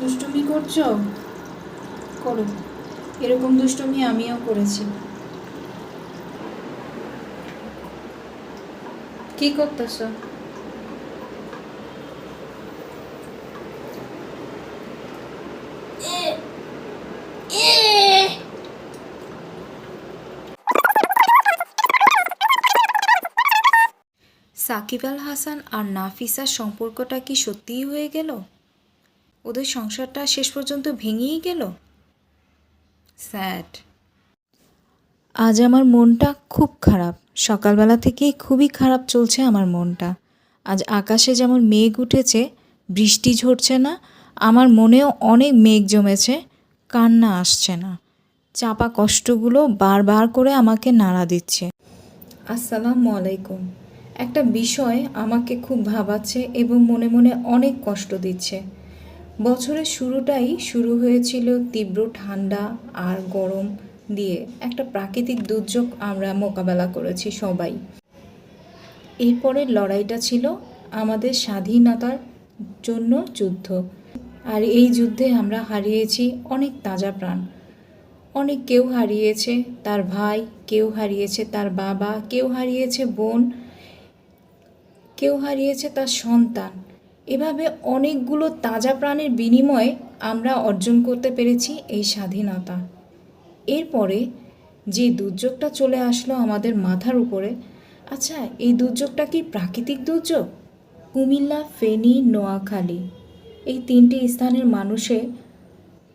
দুষ্টুমি করছো? করো, এরকম দুষ্টুমি আমিও করেছি। কি করতেছো? সাকিব আল হাসান আর নাফিসার সম্পর্কটা কি সত্যিই হয়ে গেল? ওদের সংসারটা শেষ পর্যন্ত ভেঙেই গেল। স্যাড। আজ আমার মনটা খুব খারাপ। সকালবেলা থেকেই খুবই খারাপ চলছে আমার মনটা। আজ আকাশে যেমন মেঘ উঠেছে, বৃষ্টি ঝরছে না, আমার মনেও অনেক মেঘ জমেছে, কান্না আসছে না। চাপা কষ্টগুলো বারবার করে আমাকে নাড়া দিচ্ছে। আসসালামু আলাইকুম। একটা বিষয় আমাকে খুব ভাবাচ্ছে এবং মনে মনে অনেক কষ্ট দিচ্ছে। বছরের শুরুটাই শুরু হয়েছিল তীব্র ঠান্ডা আর গরম দিয়ে। একটা প্রাকৃতিক দুর্যোগ আমরা মোকাবেলা করেছি সবাই। এরপরের লড়াইটা ছিল আমাদের স্বাধীনতার জন্য যুদ্ধ। আর এই যুদ্ধে আমরা হারিয়েছি অনেক তাজা প্রাণ। অনেক কেউ হারিয়েছে তার ভাই, কেউ হারিয়েছে তার বাবা, কেউ হারিয়েছে বোন, কেউ হারিয়েছে তার সন্তান। এভাবে অনেকগুলো তাজা প্রাণের বিনিময়ে আমরা অর্জন করতে পেরেছি এই স্বাধীনতা। এরপরে যে দুর্যোগটা চলে আসলো আমাদের মাথার উপরে, আচ্ছা এই দুর্যোগটা কি প্রাকৃতিক দুর্যোগ? কুমিল্লা, ফেনী, নোয়াখালী এই তিনটি স্থানের মানুষে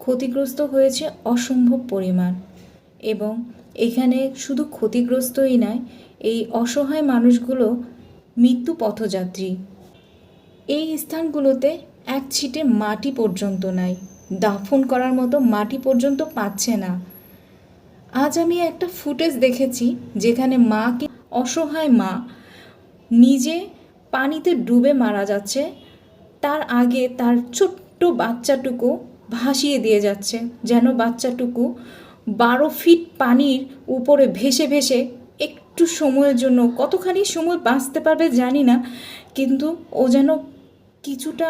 ক্ষতিগ্রস্ত হয়েছে অসম্ভব পরিমাণ। এবং এখানে শুধু ক্ষতিগ্রস্তই নয়, এই অসহায় মানুষগুলো মৃত্যু পথযাত্রী। এই স্থানগুলোতে এক ছিটে মাটি পর্যন্ত নাই, দাফন করার মতো মাটি পর্যন্ত পাচ্ছে না। আজ আমি একটা ফুটেজ দেখেছি যেখানে মাকে, অসহায় মা নিজে পানিতে ডুবে মারা যাচ্ছে, তার আগে তার ছোট্ট বাচ্চাটুকু ভাসিয়ে দিয়ে যাচ্ছে, যেন বাচ্চাটুকু 12 ফিট পানির উপরে ভেসে ভেসে একটু সময়ের জন্য, কতখানি সময় বাঁচতে পারবে জানি না, কিন্তু ও যেন কিছুটা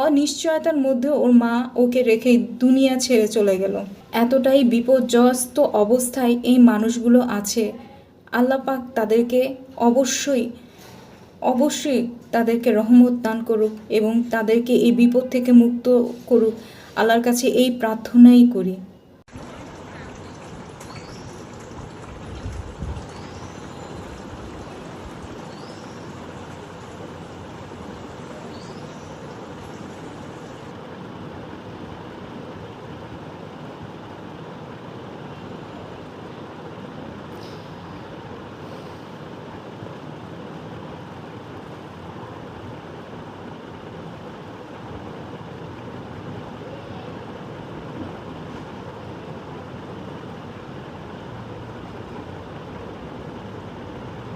অনিশ্চয়তার মধ্যে ওর মা ওকে রেখে দুনিয়া ছেড়ে চলে গেল। এতটাই বিপর্যস্ত অবস্থায় এই মানুষগুলো আছে। আল্লাহ পাক তাদেরকে অবশ্যই অবশ্যই তাদেরকে রহমত দান করুক এবং তাদেরকে এই বিপদ থেকে মুক্ত করুক। আল্লাহর কাছে এই প্রার্থনাই করি।